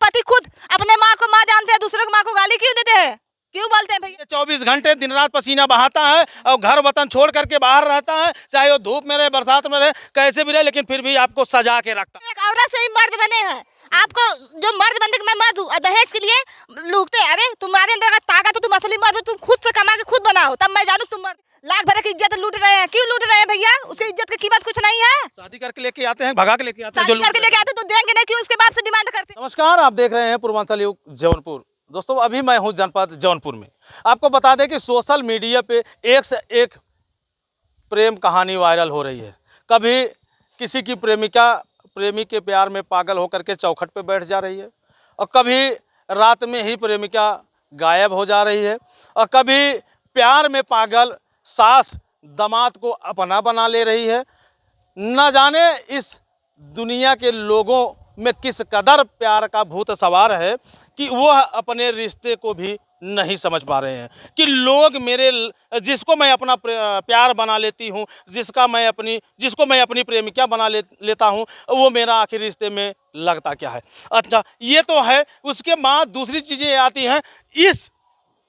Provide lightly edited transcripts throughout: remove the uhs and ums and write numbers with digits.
पति खुद अपने माँ को माँ जानते हैं, दूसरे को माँ को गाली क्यों देते हैं, क्यों बोलते हैं भैया? 24 घंटे दिन रात पसीना बहाता है और घर वतन छोड़ करके बाहर रहता है, चाहे वो धूप में रहे, बरसात में रहे, कैसे भी रहे, लेकिन फिर भी आपको सजा के रखता है। एक औरत से ही मर्द बने हैं। आपको जो मर्द बनने के मैं मर्द हूँ और दहेज के लिए लूटते, अरे तुम्हारे अंदर अगर ताकत हो, तुम असली मर्द हो, तुम खुद से कमा के खुद बनाओ, तब मैं जानू तुम मर्द। लाख भर की इज्जत लूट रहे हैं, क्यों लूट रहे हैं भैया? उसकी इज्जत की कीमत कुछ नहीं है। शादी करके लेके आते हैं, भगा के लेके आते हैं, जो करके लेके आते तो देंगे नहीं, क्यों उसके बाप से डिमांड करते? नमस्कार, आप देख रहे हैं पूर्वांचल युग जौनपुर। दोस्तों, अभी मैं हूं जनपद जौनपुर में। आपको बता दें कि सोशल मीडिया पे एक से एक प्रेम कहानी वायरल हो रही है। कभी किसी की प्रेमिका प्रेमी के प्यार में पागल होकर के चौखट पे बैठ जा रही है, और कभी रात में ही प्रेमिका गायब हो जा रही है, और कभी प्यार में पागल सास दामाद को अपना बना ले रही है। न जाने इस दुनिया के लोगों में किस कदर प्यार का भूत सवार है कि वह अपने रिश्ते को भी नहीं समझ पा रहे हैं कि लोग जिसको मैं अपना प्यार बना लेती हूँ, जिसको मैं अपनी प्रेमिका बना लेता हूँ, वो मेरा आखिर रिश्ते में लगता क्या है। अच्छा, ये तो है। उसके बाद दूसरी चीज़ें आती हैं। इस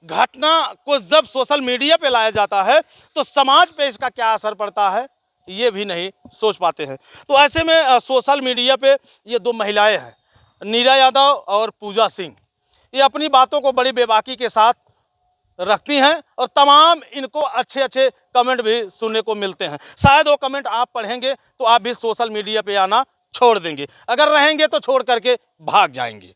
घटना को जब सोशल मीडिया पे लाया जाता है तो समाज पे इसका क्या असर पड़ता है, ये भी नहीं सोच पाते हैं। तो ऐसे में सोशल मीडिया पे ये दो महिलाएं हैं, नीरा यादव और पूजा सिंह, ये अपनी बातों को बड़ी बेबाकी के साथ रखती हैं और तमाम इनको अच्छे अच्छे कमेंट भी सुनने को मिलते हैं। शायद वो कमेंट आप पढ़ेंगे तो आप भी सोशल मीडिया पे आना छोड़ देंगे, अगर रहेंगे तो छोड़ करके भाग जाएंगे।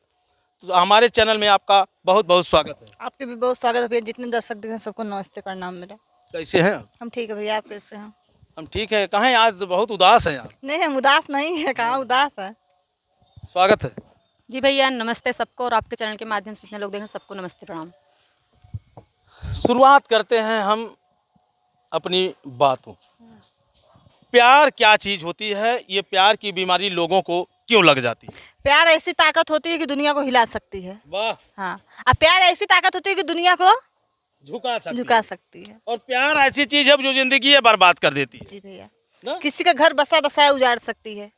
तो हमारे चैनल में आपका बहुत बहुत स्वागत है। आपके भी बहुत स्वागत है भैया। जितने दर्शक देख हैं सबको नमस्ते प्रणाम मेरा। कैसे हैं? हम ठीक है भैया, आप कैसे हैं? हम ठीक है। कहाँ हैं? आज बहुत उदास हैं आप। नहीं, हम उदास नहीं है, कहाँ उदास है। स्वागत है जी भैया, नमस्ते सबको, और आपके चैनल के माध्यम से जितने लोग देखें सबको नमस्ते प्रणाम। शुरुआत करते हैं हम अपनी बातों। प्यार क्या चीज़ होती है? ये प्यार की बीमारी लोगों को क्यों लग जाती है? प्यार ऐसी ताकत होती है कि दुनिया को हिला सकती है। वाह। हाँ, अब प्यार ऐसी ताकत होती है कि दुनिया को झुका सकती है। और प्यार ऐसी चीज़ है जो जिंदगी है बर्बाद कर देती है। जी भैया, ना? किसी का घर बसाया उजाड़ सकती है,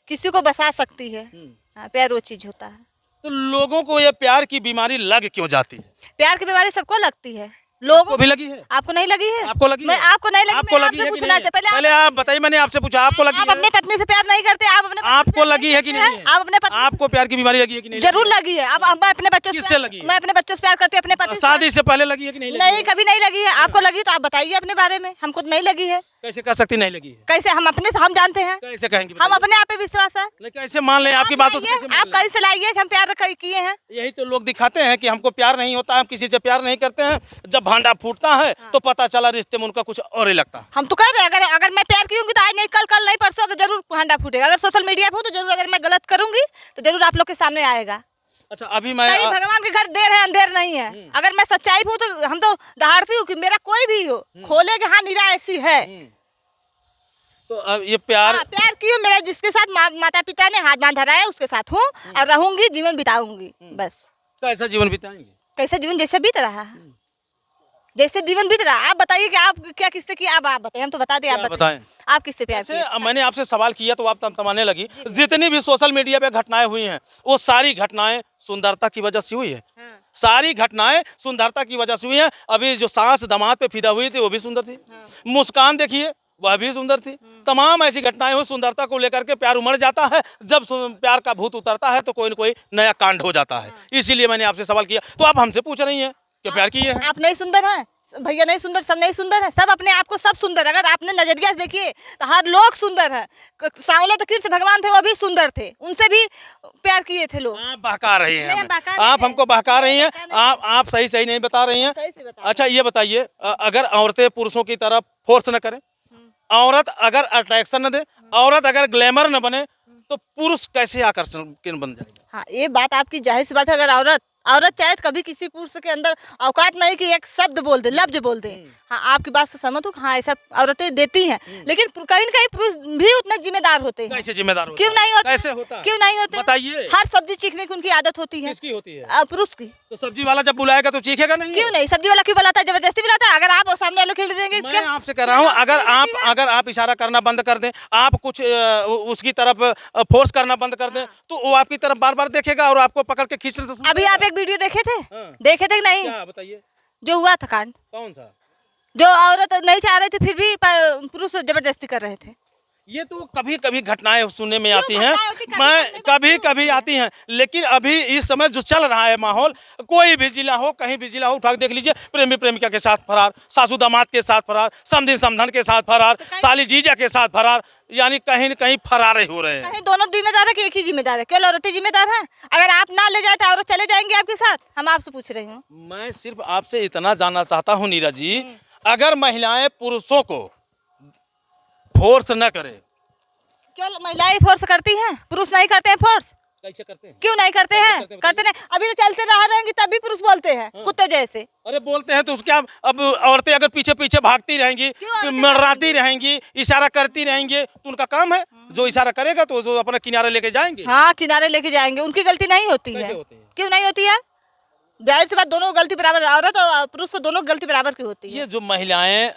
किसी को बसा सकती है। हाँ, प्यार वो चीज होता है। तो लोगों को ये प्यार की बीमारी लग क्यों जाती है? प्यार की बीमारी सबको लगती है, लोगों को भी लगी है। आपको नहीं लगी है? आपको लगी मैं है? आपको नहीं लगी, आपको मैं लगी आपसे है कि पूछना नहीं? चाहिए। पहले आप बताइए, मैंने आपसे पूछा आपको लगी आप है? अपने पत्नी से प्यार नहीं करते, आप अपने आपको लगी है कि नहीं है? आप अपने पत्नी आपको प्यार की बीमारी लगी है कि नहीं? जरूर लगी है। अब मैं अपने बच्चों से किससे लगी है? मैं अपने बच्चों से प्यार करती हूँ, अपने पति से। शादी से पहले लगी है कि नहीं लगी? नहीं, कभी नहीं लगी है। आपको लगी तो आप बताइए अपने बारे में, हमको नहीं लगी है। कैसे कह सकती नहीं लगी है? कैसे हम अपने से हम जानते हैं, कैसे कहेंगे? हम अपने आप पे विश्वास है। नहीं, कैसे मान लें आपकी बातों से? कैसे मान आप लें? कैसे लाइए कि हम प्यार किए हैं? यही तो लोग दिखाते हैं कि हमको प्यार नहीं होता, हम किसी से प्यार नहीं करते हैं। जब भांडा फूटता है तो पता चला रिश्ते में उनका कुछ और ही लगता है। हम तो कह रहे हैं, अगर मैं प्यार की होंगी तो आज नहीं, कल नहीं, परसों जरूर भांडा फूटेगा। अगर सोशल मीडिया पे हूँ तो जरूर, अगर मैं गलत करूंगी तो जरूर आप लोग के सामने आएगा। अच्छा, अभी मैं भगवान के घर देर है अंधेर नहीं है। अगर मैं सच्चाई हूँ तो हम तो दहाड़ती हूँ कि मेरा कोई भी हो खोले कि हाँ नीरा ऐसी है। तो अब ये प्यार प्यार क्यों? मेरा जिसके साथ माता पिता ने हाथ बांधा है उसके साथ हूँ और रहूंगी, जीवन बिताऊंगी बस। कैसा जीवन बिताएंगे? कैसे जीवन? जैसे बीत रहा है, जैसे जीवन बीत रहा है। आप बताइए कि आप क्या किससे किया? आप बताइए, हम तो बता दें। आप बताएं, आप किससे प्यार किए? मैंने आपसे सवाल किया तो आप तमाने लगी। जितनी भी सोशल मीडिया पे घटनाएं हुई हैं वो सारी घटनाएं सुंदरता की वजह से हुई है। सारी घटनाएं सुंदरता की वजह से हुई हैं। अभी जो सास दामाद पे फिदा हुई थी वो भी सुंदर थी। मुस्कान देखिए, वह भी सुंदर थी। तमाम ऐसी घटनाएं हुई। सुंदरता को लेकर के प्यार उमड़ जाता है। जब प्यार का भूत उतरता है तो कोई न कोई नया कांड हो जाता है। इसीलिए मैंने आपसे सवाल किया। तो आप हमसे पूछ रही हैं कि प्यार की है? आप नहीं सुंदर हैं भैया, नहीं सुंदर, सब नहीं सुंदर है। सब अपने आप को सब सुंदर। अगर आपने नजरिया से देखिए तो हर लोग सुंदर है। सांवले तो कृष्ण भगवान थे, वो भी सुंदर थे, उनसे भी प्यार किए थे लोग। आप बहका रही हैं हमें। बहका आप हमको बहका रही हैं। आप सही नहीं बता रही हैं। अच्छा, ये बताइए, अगर औरतें पुरुषों की तरफ फोर्स न करें, औरत अगर अट्रैक्शन न दे, औरत अगर ग्लैमर न बने, तो पुरुष कैसे आकर्षण बन जाएगा? हाँ, ये बात आपकी जाहिर सी बात है। अगर औरत औरत चाहे तो कभी किसी पुरुष के अंदर औकात नहीं कि एक शब्द बोल दे, लफ्ज बोल दे। हाँ, आपकी बात से सहमत हूँ। हाँ, ऐसा औरतें देती हैं, लेकिन कहीं न कहीं पुरुष भी उतना जिम्मेदार होते हैं। कैसे जिम्मेदार होता क्यों है? नहीं होते? कैसे होता है? क्यों नहीं होते? बताइए। हर सब्जी चीखने की उनकी आदत होती है। किसकी होती है? पुरुष की। तो सब्जी वाला जब बुलाएगा तो चीखेगा नहीं? क्यों नहीं? सब्जी वाला क्यों बुलाता है? जबरदस्ती बुलाता है। अगर आप सामने वाले खिल देंगे, मैं आपसे कह रहा हूँ, अगर आप इशारा करना बंद कर दें, आप कुछ उसकी तरफ फोर्स करना बंद कर दें, तो वो आपकी तरफ बार बार देखेगा और आपको पकड़ के खींच। अभी आप एक वीडियो देखे थे? हाँ। देखे थे कि नहीं? क्या बताइए? जो हुआ था कांड, कौन सा? जो औरत नहीं चाह रही थी फिर भी पुरुष जबरदस्ती कर रहे थे। ये तो कभी कभी घटनाएं सुनने में आती हैं, घटनाएं होती, मैं कभी कभी आती हैं, लेकिन अभी इस समय जो चल रहा है माहौल, कोई भी जिला हो, कहीं भी जिला हो, उठा के देख लीजिए, प्रेमी प्रेमिका के साथ फरार, सासू दामाद के साथ फरार, समधी समधन के साथ फरार, साली जीजा के साथ फरार, यानी कहीं न कहीं फरारे हो रहे हैं। कहीं दोनों जिम्मेदार है कि एक ही जिम्मेदार है? केवल औरतें जिम्मेदार हैं? अगर आप ना ले जाए तो औरत चले जाएंगे आपके साथ? हम आपसे पूछ रही हूँ। मैं सिर्फ आपसे इतना जानना चाहता हूँ नीरज जी, अगर महिलाएं पुरुषों को फोर्स न करें, केवल महिलाएं फोर्स करती हैं, पुरुष नहीं करते हैं फोर्स? कैसे करते हैं? क्यों नहीं करते हैं? करते नहीं। अभी तो चलते रह रहेंगे तब भी पुरुष बोलते हैं, कुत्ते जैसे। अरे बोलते हैं तो उसके अब औरतें अगर पीछे पीछे भागती रहेंगी, औरतें मंडराती रहेंगी, इशारा करती रहेंगी, तो उनका काम है, जो इशारा करेगा तो जो अपना किनारे लेके जाएंगे। हाँ, किनारे लेके जाएंगे। उनकी गलती नहीं होती है। कैसे होती है? क्यों नहीं होती है? जाहिर सी बात, दोनों गलती बराबर, औरत और पुरुष को दोनों गलती बराबर की होती है। ये जो महिलाएं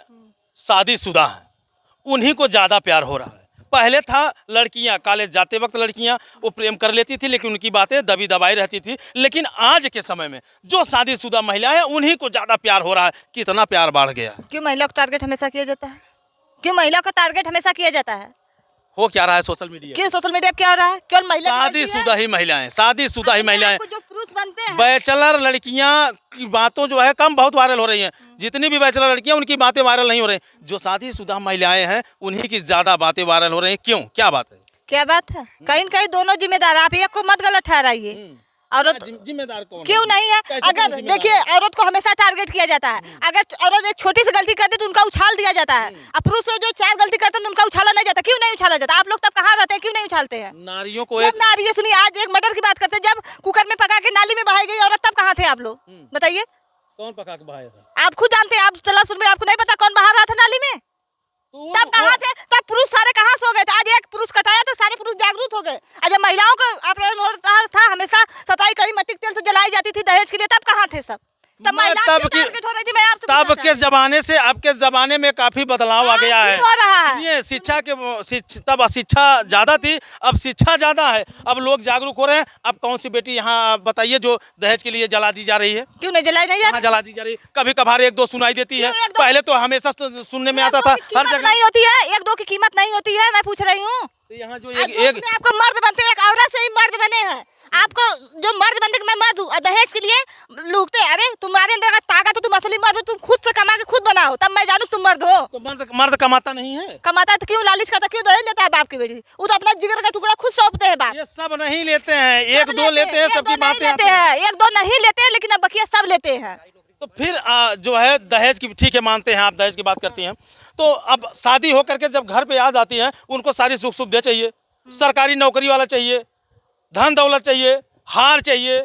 शादीशुदा हैं, उन्हीं को ज्यादा प्यार हो रहा है। पहले था लड़कियां, कॉलेज जाते वक्त लड़कियां वो प्रेम कर लेती थी, लेकिन उनकी बातें दबी दबाई रहती थी, लेकिन आज के समय में जो शादीशुदा महिला है उन्हीं को ज्यादा प्यार हो रहा है। कितना प्यार बढ़ गया। क्यों महिला को टारगेट हमेशा किया जाता है? क्यों महिला को टारगेट हमेशा किया जाता है? हो क्या रहा है सोशल मीडिया? क्यों सोशल मीडिया पे क्या हो रहा है? केवल महिला की गलती है? शादीशुदा ही महिलाएं, शादीशुदा ही महिलाएं, आपको जो पुरुष बनते हैं, बैचलर लड़कियां की बातों जो है कम बहुत वायरल हो रही हैं। जितनी भी बैचलर लड़कियां, उनकी बातें वायरल नहीं हो रही। जो शादीशुदा महिलाएं हैं उन्हीं की ज्यादा बातें वायरल हो रही हैं। क्यों, क्या बात है? क्या बात है? कहीं न कहीं दोनों जिम्मेदार है। आप एक को मत गलत ठहराइए। औरत जिम्मेदार कौन क्यों नहीं है? कैसे अगर कौन जिम्मेदार देखिए, औरत को हमेशा टारगेट किया जाता है। अगर औरत एक छोटी सी गलती करती है तो उनका उछाल दिया जाता है। अब पुरुष जो 4 गलती करते हैं तो उनका उछाला नहीं जाता। क्यों नहीं उछाला जाता? आप लोग तब कहाँ रहते हैं? क्यों नहीं उछालते हैं? नारियों को जब नारियों, सुनिए, आज एक मर्डर की बात करते हैं, जब कुकर में पका के नाली में बहाई गई औरत, तब कहाँ थे आप लोग? बताइए। कौन पका के बहाया था? आप खुद जानते हैं। आप चला सुन रहे, आपको नहीं पता कौन बहा रहा था नाली में? तब कहाँ थे? तब पुरुष सारे कहाँ सो गए थे? आज एक पुरुष कटाया तो सारे पुरुष जागरूक हो गए। आज जब महिलाओं को अपहरण होता था, हमेशा सताई करी मट्टी के तेल से जलाई जाती थी दहेज के लिए, तब कहाँ थे सब? तब महिला तब क्यों की टारगेट हो रही थी? मैं आपसे तब पूछना के जमाने से अब के जमाने में काफी बदलाव आ गया है। हो रहा है। ये तब शिक्षा ज्यादा थी, अब शिक्षा ज्यादा है, अब लोग जागरूक हो रहे हैं। अब कौन सी बेटी यहाँ बताइए जो दहेज के लिए जला दी जा रही है? क्यों नहीं जलाई नहीं कहाँ जला दी जा रही है? कभी कभार 1-2 सुनाई देती है, क्यों 1-2? पहले तो हमेशा सुनने में आता था हर जगह। नहीं होती है 1-2 की कीमत नहीं होती है। मैं पूछ रही हूँ। यहाँ जो आज एक अपने आपको मर्द बनते हैं, एक औरत से ही मर्द बने हैं। आपको जो मर्द बनते कि मैं मर्द हूँ और दहेज के लिए लूटते, अरे तुम्हारे अंदर अगर ताकत हो, तुम असली मर्द हो, तुम खुद से कमा के खुद बनाओ, तब मैं जानू तुम मर्द हो। तो मर्द कमाता नहीं है? कमाता है तो क्यों लालच करता, क्यों दहेज लेता है बाप की बेटी? वो तो अपना जिगर का टुकड़ा खुद सौंपते हैं बाप। ये सब नहीं लेते हैं, 1-2 लेते हैं, सबकी बातें लेते हैं। 1-2 नहीं लेते हैं, लेकिन अब बकिया सब लेते हैं। तो फिर जो है दहेज की, ठीक है मानते हैं आप, दहेज की बात करती हैं, तो अब शादी होकर के जब घर पे आ जाती हैं, उनको सारी सुख सुविधा चाहिए, सरकारी नौकरी वाला चाहिए, धन दौलत चाहिए, हार चाहिए,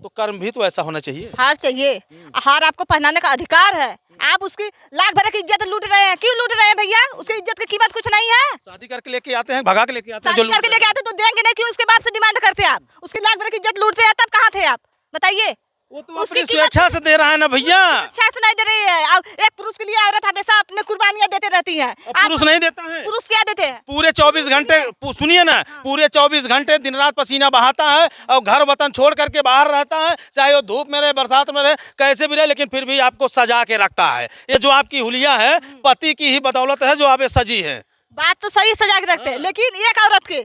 तो कर्म भी तो ऐसा होना चाहिए। हार चाहिए। हार आपको पहनाने का अधिकार है। आप उसकी लाख भर की इज्जत लूट रहे हैं। क्यों लूट रहे हैं भैया? उसकी इज्जत की कीमत कुछ नहीं है। शादी करके लेके आते हैं, भगा के लेके आते हैं, शादी करके लेके आते तो देंगे नहीं, क्यों उसके बाप से डिमांड करते हैं आप? उसकी लाख भर की इज्जत लूटते हैं, तब कहाँ थे आप? बताइए। वो तो अपनी स्वेच्छा से दे रहा है ना भैया। अच्छा से नहीं दे रही है। अब एक पुरुष के लिए औरत हमेशा अपने कुर्बानियां देते रहती है। पुरुष नहीं देता है। पुरुष क्या देते हैं? पूरे 24 घंटे, सुनिए ना, पूरे 24 घंटे दिन रात पसीना बहाता है और घर वतन छोड़ करके बाहर रहता है, चाहे वो धूप में रहे, बरसात में रहे, कैसे भी रहे, लेकिन फिर भी आपको सजा के रखता है। ये जो आपकी हुलिया है, पति की ही बदौलत है जो आप ये सजी है। बात तो सही सजा के रखते हैं, लेकिन एक औरत के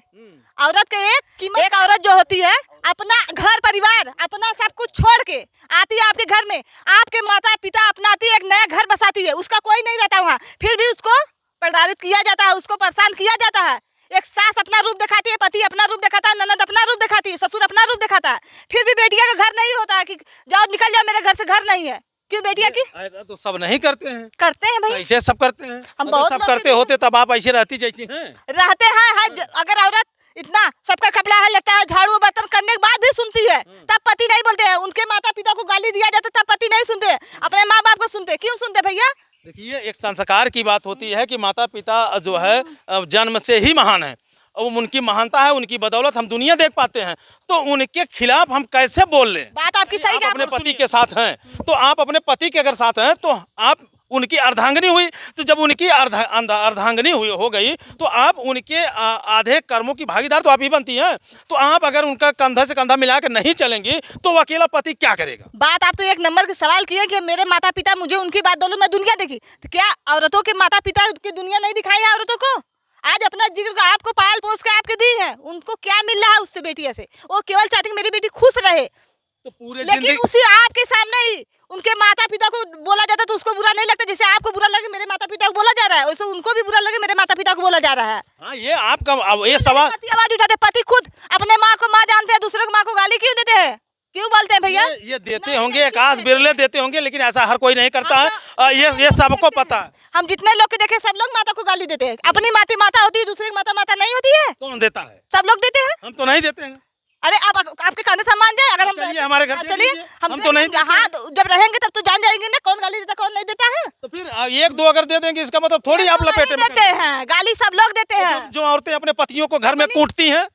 एक औरत जो होती है, अपना घर परिवार, अपना सब कुछ छोड़ के आती है आपके घर में, आपके माता पिता अपनाती है, एक नया घर बसाती है, उसका कोई नहीं रहता वहाँ, फिर भी उसको प्रताड़ित किया जाता है, उसको परेशान किया जाता है। एक सास अपना रूप दिखाती है, पति अपना रूप दिखाता है, ननद अपना रूप दिखाती है, ससुर अपना रूप दिखाता है, फिर भी बेटिया का घर नहीं होता है कि जाओ निकल जाओ, मेरे घर से घर नहीं है। क्यों बेटिया की? ऐसा तो सब नहीं करते हैं। करते हैं भाई, ऐसे सब करते हैं। हम बहुत सब करते होते तब आप ऐसे रहती जैसी हैं। रहते हैं। अगर औरत इतना सबका कपड़ा है, लेता है, झाड़ू बर्तन करने के बाद भी सुनती है, तब पति नहीं बोलते हैं उनके माता पिता को गाली दिया जाता तब पति नहीं सुनते, अपने माँ बाप को सुनते, क्यों सुनते भैया? देखिए, एक संस्कार की बात होती है कि माता पिता जो है जन्म से ही महान है, और उनकी महानता है, उनकी बदौलत हम दुनिया देख पाते हैं। तो उनके खिलाफ हम कैसे बोल लें? बात आपकी सही आप है। अपने पति के साथ हैं, तो आप अपने पति के अगर साथ हैं तो आप उनकी अर्धांगिनी हुई, तो जब उनकी अर्धांगिनी हुई हो गई तो आप उनके आधे कर्मों की भागीदार तो आप ही बनती हैं। तो आप अगर उनका कंधा से कंधा मिला कर नहीं चलेंगी तो वो अकेला पति क्या करेगा? बात आप तो एक नंबर के सवाल किए कि मेरे माता पिता मुझे उनकी बात बोलो, मैं दुनिया देखी, तो क्या औरतों के माता पिता की दुनिया नहीं दिखाई है औरतों को? आज अपना जिगर का आपको पाल पोस के आपके दी है, उनको क्या मिल रहा है उससे बेटिया से? वो केवल चाहती कि मेरी बेटी खुश रहे, तो पूरे लेकिन उसी आपके सामने ही उनके माता पिता को बोला जाता तो उसको बुरा नहीं लगता। जैसे आपको बुरा लगे मेरे माता पिता को बोला जा रहा है, वैसे उनको भी बुरा लगे मेरे माता पिता को बोला जा रहा है। हाँ, ये आपका ये सवाल। पति आवाज उठाते, पति खुद अपने माँ को माँ जानते हैं, दूसरे को माँ को गाली क्यों देते हैं, क्यों बोलते हैं भैया? ये देते होंगे, एक आध बिरले देते होंगे, लेकिन ऐसा हर कोई नहीं करता है। ये सबको पता है। हम जितने लोग के देखे सब लोग माता को गाली देते हैं। अपनी माता माता होती है, दूसरे की माता माता नहीं होती है। कौन देता है? सब लोग देते हैं। हम तो नहीं देते हैं। अरे आप आपके कहने से मान जाए, अगर हम चलिए हमारे घर दे चलिए दीजिए। हम तो नहीं देते हाँ, तो जब रहेंगे तब तो जान जाएंगे ना कौन गाली देता कौन नहीं देता है। तो फिर एक दो अगर दे देंगे इसका मतलब थोड़ी आप लपेटे में देते हैं गाली, सब लोग देते हैं। जो औरतें अपने पतियों को घर में कूटती हैं,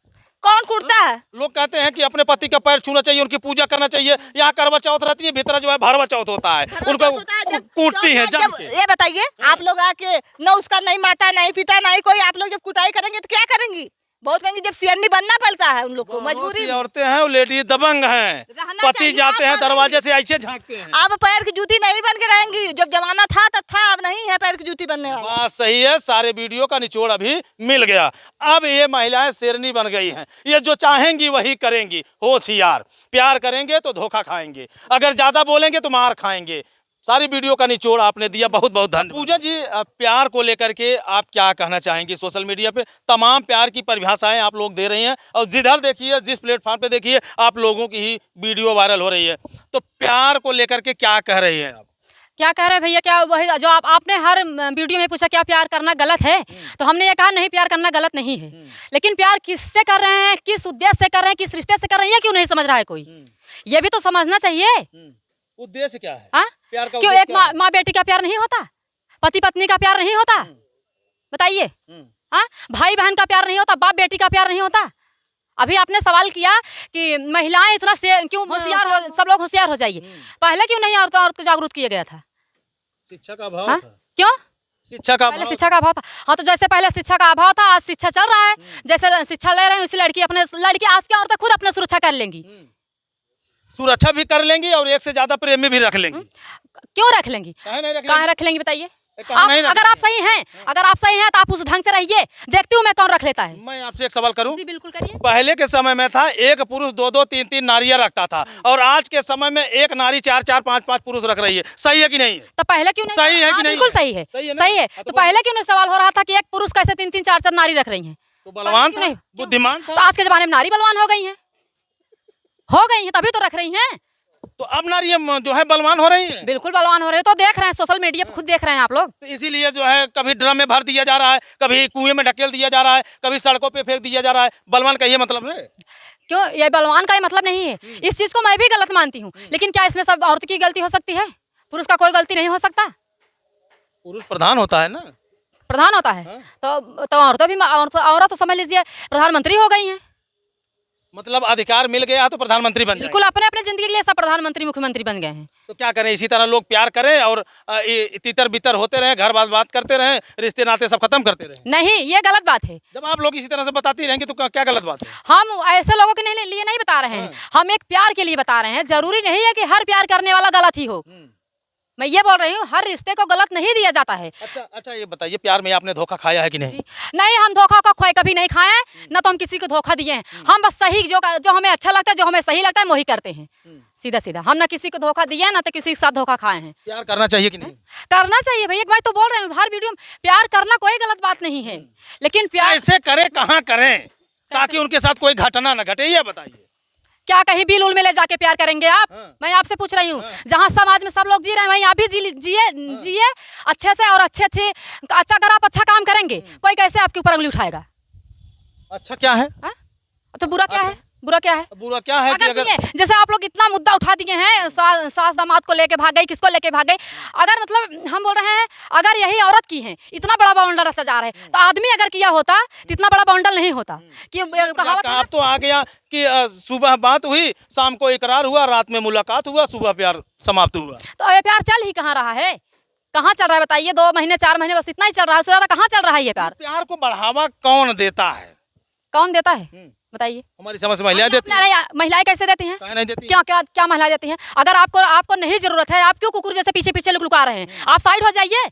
कौन कूटता है? लोग कहते हैं कि अपने पति का पैर छूना चाहिए, उनकी पूजा करना चाहिए। यहाँ करवा चौथ रहती है, भीतर जो है भरवा चौथ होता है, उनको कूटती है। ये बताइए, आप लोग आके न उसका नहीं माता नहीं पिता नहीं कोई, आप लोग जब कुटाई करेंगे तो क्या करेंगी? बहुत कहेंगे जब सियरनी बनना पड़ता है उन लोग को, मजबूरी। औरतें हैं वो लेडी दबंग हैं, पति जाते हैं दरवाजे से ऐसे झांकते हैं। अब पैर की जूती नहीं बन के रहेंगी, जब जमाना था तब था, अब नहीं है पैर की जूती बनने वाला। बात सही है, सारे वीडियो का निचोड़ अभी मिल गया। अब ये महिलाएं शेरनी बन गई हैं, ये जो चाहेंगी वही करेंगी। होशियार, प्यार करेंगे तो धोखा खाएंगे, अगर ज्यादा बोलेंगे तो मार खाएंगे। सारी वीडियो का निचोड़ आपने दिया, बहुत बहुत धन्यवाद। पूजा जी, प्यार को लेकर के आप क्या कहना चाहेंगे? सोशल मीडिया पे तमाम प्यार की परिभाषाएं आप लोग दे रहे हैं, और जिधर देखिए, जिस प्लेटफॉर्म पे देखिए, आप लोगों की ही वीडियो वायरल हो रही है। तो प्यार को लेकर के क्या कह रही हैं आप? क्या कह रहे हैं भैया? क्या वही जो आपने हर वीडियो में पूछा क्या प्यार करना गलत है, तो हमने ये कहा नहीं, प्यार करना गलत नहीं है, लेकिन प्यार किससे कर रहे हैं, किस उद्देश्य से कर रहे हैं, किस रिश्ते से कर रहे हैं, ये क्यों नहीं समझ रहा है कोई? ये भी तो समझना चाहिए। उद्देश्य क्या है? हाँ, प्यार का क्यों उद्देश्य एक माँ बेटी का प्यार नहीं होता? पति पत्नी का प्यार नहीं होता? बताइए। हाँ, भाई बहन का प्यार नहीं होता? बाप बेटी का प्यार नहीं होता? अभी आपने सवाल किया कि महिलाएं इतना क्यों होशियार हो, सब लोग होशियार हो जाइए। पहले क्यों नहीं औरत को जागरूक किया गया था? शिक्षा का अभाव था। क्यों? शिक्षा का पहले शिक्षा का अभाव था। हाँ, तो जैसे पहले शिक्षा का अभाव था, आज शिक्षा चल रहा है। जैसे शिक्षा ले रहे हैं उसी लड़की आज की औरतें खुद अपना सुरक्षा कर लेंगी, सुरक्षा भी कर लेंगी और एक से ज्यादा प्रेमी भी रख लेंगी। क्यों रख लेंगी? कहाँ रख लेंगी बताइए? अगर आप सही हैं, अगर आप सही हैं तो आप उस ढंग से रहिए। देखती हूँ मैं कौन रख लेता है। मैं आपसे एक सवाल करूं? जी बिल्कुल करिए। पहले के समय में था एक पुरुष दो तीन नारियां रखता था, और आज के समय में एक नारी चार पांच पुरुष रख रही है। सही है कि नहीं है? तो पहले क्यों नहीं? सही है कि नहीं? बिल्कुल सही है, सही है। तो पहले क्यों नहीं सवाल हो रहा था कि एक पुरुष कैसे तीन चार नारी रख रही है? तो बलवान था, बुद्धिमान था। तो आज के जमाने में नारी बलवान हो गई हैं, तभी तो रख रही हैं। तो अब नारियां जो है बलवान हो रही हैं। बिल्कुल बलवान हो रहे हैं, तो देख रहे हैं सोशल मीडिया पे, खुद देख रहे हैं आप लोग। तो इसीलिए जो है कभी ड्रम में भर दिया जा रहा है, कभी कुएं में ढकेल दिया जा रहा है, कभी सड़कों पे फेंक दिया जा रहा है। बलवान का ये मतलब है? क्यों? ये बलवान का ये मतलब नहीं है। इस चीज को मैं भी गलत मानती हूँ, लेकिन क्या इसमें सब औरत की गलती हो सकती है? पुरुष का कोई गलती नहीं हो सकता? पुरुष प्रधान होता है ना, प्रधान होता है। तो औरतें भी, औरत तो समझ लीजिए प्रधानमंत्री हो गई हैं। मतलब अधिकार मिल गया तो प्रधानमंत्री बन बिल्कुल, अपने अपने जिंदगी के लिए सब प्रधानमंत्री मुख्यमंत्री बन गए हैं। तो क्या करें? इसी तरह लोग प्यार करें और तितर बितर होते रहे, घर बात करते रहे, रिश्ते नाते सब खत्म करते रहे? नहीं, ये गलत बात है। जब आप लोग इसी तरह से बताती रहेंगे तो क्या गलत बात है? हम ऐसे लोगों के लिए नहीं बता रहे हैं, हम एक प्यार के लिए बता रहे हैं। जरूरी नहीं है कि हर प्यार करने वाला गलत ही हो। मैं ये बोल रही हूँ, हर रिश्ते को गलत नहीं दिया जाता है। अच्छा, ये बताइए, प्यार में आपने धोखा खाया है कि नहीं? नहीं, हम धोखा का खोए कभी नहीं खाए, न तो हम किसी को धोखा दिए हैं। हम बस सही जो हमें अच्छा लगता है, जो हमें सही लगता है, वही करते हैं, सीधा सीधा। हम ना किसी को धोखा दिए ना तो किसी के साथ धोखा खाए हैं। प्यार करना चाहिए कि नहीं? करना चाहिए भैया, मैं तो बोल रही हूँ हर वीडियो में प्यार करना कोई गलत बात नहीं है, लेकिन प्यार कैसे करें, कहाँ करें ताकि उनके साथ कोई घटना न घटे, ये बताइए। क्या कहीं बिल उल में ले जाके प्यार करेंगे आप? मैं आपसे पूछ रही हूँ, जहाँ समाज में सब लोग जी रहे हैं वहीं आप भी जिए अच्छे से, और अच्छे अगर आप अच्छा काम करेंगे, कोई कैसे आपके ऊपर उंगली उठाएगा? अच्छा क्या है? तो बुरा क्या है? बुरा क्या है? बुरा क्या है कि अगर अगर सुनिए, जैसे आप लोग इतना मुद्दा उठा दिए हैं, सास दामाद को लेके भाग गई, किसको लेके भाग गई, अगर मतलब हम बोल रहे हैं अगर यही औरत की है, इतना बड़ा बवंडर रचा जा रहा है, तो आदमी अगर किया होता तो इतना बड़ा बवंडर नहीं होता। कि कहावत है ना, आप तो आ गया कि सुबह बात हुई, शाम को इकरार हुआ, रात में मुलाकात हुआ, सुबह प्यार समाप्त हुआ। तो ये प्यार चल ही कहाँ रहा है? कहाँ चल रहा है बताइए? 2 महीने 4 महीने बस इतना ही चल रहा है, उससे ज्यादा कहाँ चल रहा है ये प्यार? प्यार को बढ़ावा कौन देता है? कौन देता है बताइए? हमारी समझ से महिलाएं देती हैं। नहीं, महिलाएं कैसे देती हैं? काहे नहीं देती? क्या क्या क्या महिलाएं देती हैं? अगर आपको नहीं जरूरत है, आप क्यों कुकुर जैसे पीछे पीछे लुका रहे हैं? आप साइड हो जाइए।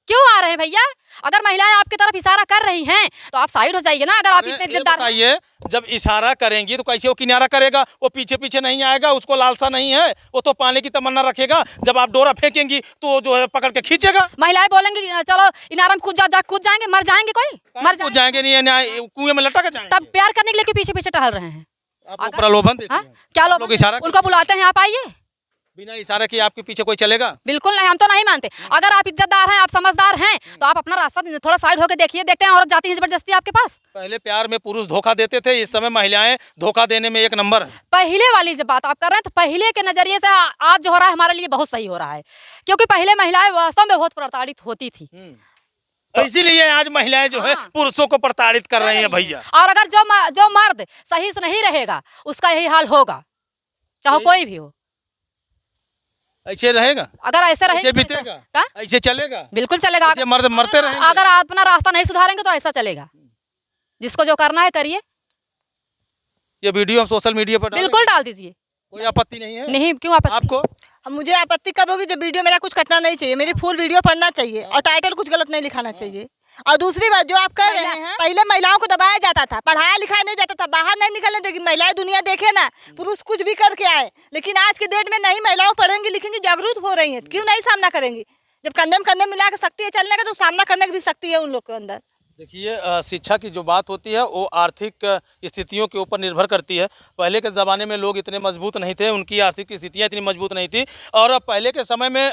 क्यों आ रहे हैं भैया? अगर महिलाएं आपकी तरफ इशारा कर रही हैं तो आप साइड हो जाइए ना। अगर आप अरे इतने ये जिद्दार हैं। बताइए, जब इशारा करेंगी तो कैसे वो किनारा करेगा? वो पीछे पीछे नहीं आएगा, उसको लालसा नहीं है, वो तो पाने की तमन्ना रखेगा। जब आप डोरा फेंकेंगी तो वो जो है पकड़ के खींचेगा। महिलाएं बोलेंगी चलो इनारा में कूद जाएंगे, मर जाएंगे, कोई मर कुछ जाएंगे। जाएंगे नहीं, कुएं में लटक जाएंगे। तब प्यार करने के लिए क्यों पीछे पीछे टहल रहे हैं? आप लोग प्रलोभन देते हाँ? हैं। क्या आप लोग लोग इशारा उनको बुलाते हैं, आप आइए। बिना इशारे के आपके पीछे कोई चलेगा? बिल्कुल नहीं, हम तो नहीं मानते। अगर आप इज्जतदार हैं, आप समझदार हैं, तो आप अपना रास्ता थोड़ा साइड होकर देखिए। देखते हैं औरत जाती है जबरदस्ती आपके पास। पहले प्यार में पुरुष धोखा देते थे, इस समय महिलाएं धोखा देने में एक नंबर है। पहले वाली जब बात आप कर रहे हैं, तो पहले के नजरिए से आज जो हो रहा है हमारे लिए बहुत सही हो रहा है, क्योंकि पहले महिलाएं वास्तव में बहुत प्रताड़ित होती थी। तो इसीलिए आज महिलाएं जो है हाँ। पुरुषों को प्रताड़ित कर रही हैं भैया। और अगर जो मर्द सही से नहीं रहेगा, उसका यही हाल होगा, चाहे कोई भी हो। ऐसे रहेगा? अगर ऐसे रहेगा ऐसे बीतेगा? क्या? ऐसे चलेगा? बिल्कुल चलेगा। ऐसे मर्द मरते रहेंगे? अगर आप अपना रास्ता नहीं सुधारेंगे तो ऐसा चलेगा। जिसको जो करना है करिए। ये वीडियो हम सोशल मीडिया पर बिल्कुल डाल दीजिए। कोई आपत्ति नहीं है? नहीं, क्यों आपत्ति? आपको? अब मुझे आपत्ति कब होगी जब वीडियो मेरा कुछ कटना नहीं चाहिए, मेरी फुल वीडियो पढ़ना चाहिए और टाइटल कुछ गलत नहीं लिखाना चाहिए। और दूसरी बात जो आप कर रहे हैं, पहले महिलाओं को दबाया जाता था, पढ़ाया लिखाया नहीं जाता था, बाहर नहीं निकलने देगी, महिलाएं दुनिया देखे ना, पुरुष कुछ भी करके आए। लेकिन आज के डेट में नहीं, महिलाओं पढ़ेंगी लिखेंगी, जागरूक हो रही हैं, क्यों नहीं सामना करेंगी? जब कंधे में कंधे मिला के शक्ति है चलने का, तो सामना करने की भी शक्ति है उन लोग के अंदर। देखिए, शिक्षा की जो बात होती है वो आर्थिक स्थितियों के ऊपर निर्भर करती है। पहले के ज़माने में लोग इतने मजबूत नहीं थे, उनकी आर्थिक स्थितियाँ इतनी मजबूत नहीं थी, और पहले के समय में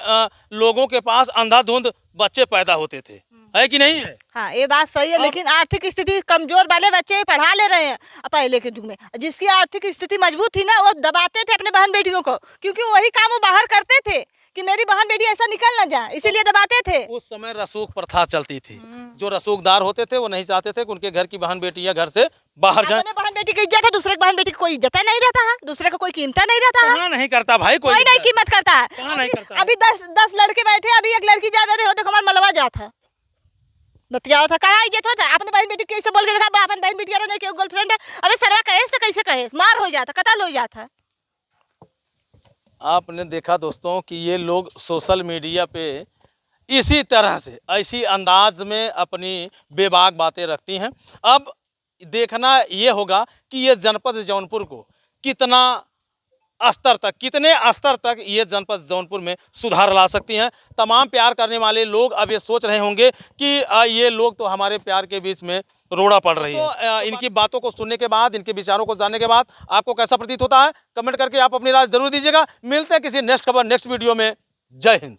लोगों के पास अंधाधुंध बच्चे पैदा होते थे, है कि नहीं है? हाँ, ये बात सही है, लेकिन आर्थिक स्थिति कमजोर वाले बच्चे पढ़ा ले रहे हैं पहले के युग में। जिसकी आर्थिक स्थिति मजबूत थी ना, वो दबाते थे अपने बहन बेटियों को, क्योंकि वही काम वो बाहर करते थे कि मेरी बहन बेटी ऐसा निकल ना जाए, इसीलिए दबाते थे। उस समय रसूख प्रथा चलती थी। जो रसूखदार होते थे वो नहीं चाहते थे कि उनके घर की बहन बेटियां घर से बाहर जाएं। अपने बहन बेटी की इज्जत है, दूसरे की बहन बेटी की कोई इज्जत नहीं रहता है, दूसरे को कोई कीमत नहीं रहता है। कहाँ नहीं करता भाई, कोई कोई नहीं कीमत करता है। कहाँ नहीं करता है? अभी 10 लड़के बैठे, अभी एक लड़की जा रहे हो, देखो हमारा मलवा जाता है, बतियाओ था, कहाँ इज्जत होता है? अपने बहन बेटी कैसे बोल के देखा, अपन बहन बेटी नहीं क्यों गर्लफ्रेंड है, अरे सरवा कहे तो कैसे कहे, मार हो जाता, कत्ल हो जाता। आपने देखा दोस्तों कि ये लोग सोशल मीडिया पे इसी तरह से ऐसी अंदाज में अपनी बेबाक बातें रखती हैं। अब देखना ये होगा कि ये जनपद जौनपुर को कितने स्तर तक ये जनपद जौनपुर में सुधार ला सकती हैं। तमाम प्यार करने वाले लोग अब ये सोच रहे होंगे कि ये लोग तो हमारे प्यार के बीच में रोड़ा पड़ रही है। तो इनकी बातों को सुनने के बाद, इनके विचारों को जानने के बाद आपको कैसा प्रतीत होता है, कमेंट करके आप अपनी राय जरूर दीजिएगा। मिलते हैं किसी नेक्स्ट खबर, नेक्स्ट वीडियो में। जय हिंद।